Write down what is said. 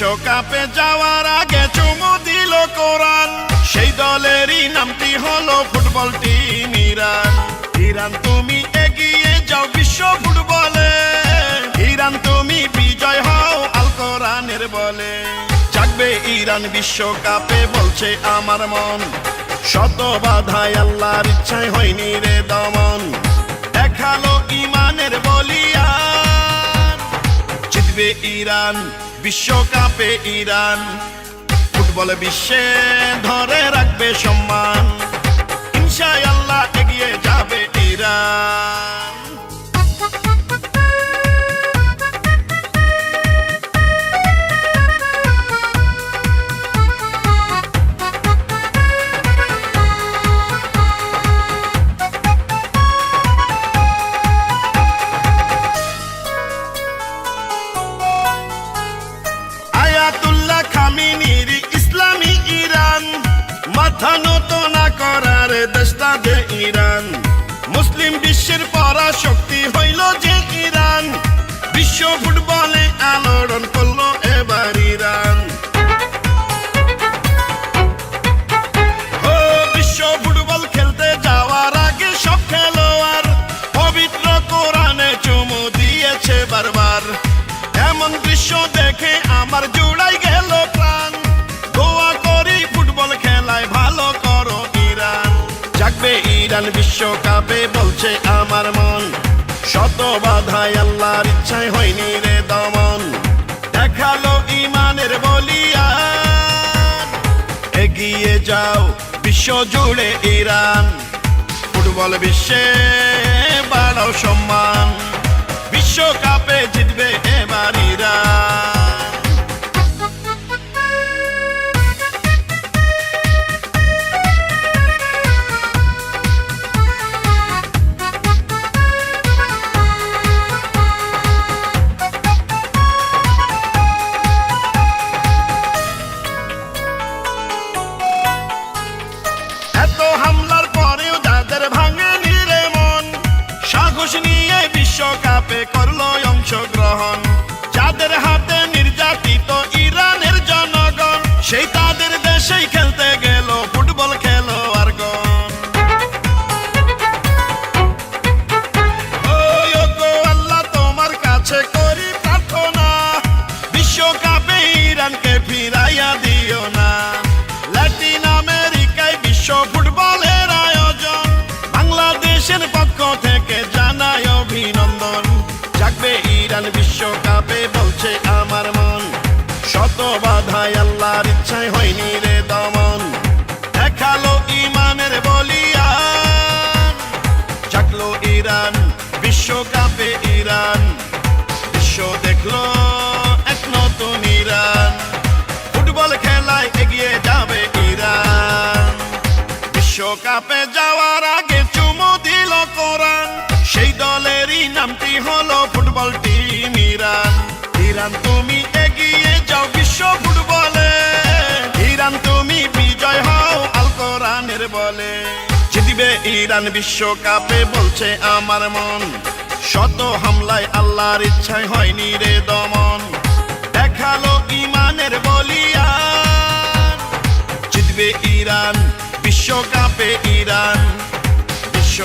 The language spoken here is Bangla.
বিশ্বকাপে যাওয়ার আগে চুমু দিল কোরআন, সেই দলেরই নামটি হলো ফুটবল টিম ইরান। ইরান তুমি এগিয়ে যাও বিশ্ব ফুটবলে, ইরান তুমি বিজয় হও আল কোরআনের বলে। জাগবে ইরান বিশ্বকাপে বলছে আমার মন, শত বাধায় আল্লাহর ইচ্ছায় হয়নি রে দমন। দেখালো ইমানের বলিয়ান, জিতবে ইরান বিশ্বকাপে ইরান, ফুটবল বিশ্বে ধরে রাখবে সম্মান, ইনশাআল্লাহ এগিয়ে যাবে ইরান। আয়াতুল্লাহ খামেনির ইসলামী ইরান, মাথা নত না করার দেশটা যে ইরান। মুসলিম বিশ্বের পরাশক্তি হইল যে ইরান, বিশ্ব ফুটবলে আলোড়ন করলো এবার ইরান। ও বিশ্ব ফুটবল খেলতে যাওয়ার আগে সব খেলোয়াড় পবিত্র কোরআনে চুমু দিয়েছে বারবার। এমন দৃশ্য দেখে আমার জুড়াই গেল প্রাণ, দোয়া করি ফুটবল খেলায় ভালো করো ইরান। জাগবে ইরান বিশ্বকাপে বলছে আমার মন, শত বাধায় আল্লাহর ইচ্ছায় হয়নি রে দমন। দেখালো ইমানের বলিয়ান, এগিয়ে যাও বিশ্ব জুড়ে ইরান, ফুটবল বিশ্বে বাড়াও সম্মান, বিশ্বকাপে জিতবে এবার ইরান। এত হামলার পরেও যাদের ভাঙেনি রে মন, সাহস নিয়ে বিশ্বকাপে করলো অংশগ্রহণ। যাদের হাতে নির্যাতিত ইরানের জনগণ, সেই তাদের দেশেই খেলতে গেল ফুটবল খেলোয়াড়গণ। ও গো আল্লাহ তোমার কাছে করি প্রার্থনা, বিশ্বকাপে ইরানকে ফিরাইয়া দিও না। ল্যাটিন আমেরিকায় বিশ্ব ফুটবলের আয়োজন, বাংলাদেশের পক্ষ থেকে জানাই অভিনন্দন। জাগবে ইরান বিশ্বকাপে বলছে আমার মন, শত বাধায় আল্লাহর ইচ্ছায় হয়নি রে দমন। দেখালো ইমানের বলিয়ান, জাগলো ইরান বিশ্বকাপে ইরান, বিশ্ব দেখলো এক নতুন ইরান, ফুটবল খেলায় এগিয়ে যাবে ইরান। বিশ্বকাপে যাওয়ার আগে চুমু দিল কোরআন, সেই দলেরই নামটি হলো ফুটবল টিম ইরান। ইরান তুমি এগিয়ে যাও বিশ্ব ফুটবলে, ইরান তুমি বিজয় হও আল কোরআনের বলে। জিতবে ইরান বিশ্বকাপে বলছে আমার মন, শত হামলায় আল্লাহর ইচ্ছায় হয়নি রে দমন। দেখালো ইমানের বলিয়ান, জিতবে ইরান বিশ্বকাপে ইরান, বিশ্ব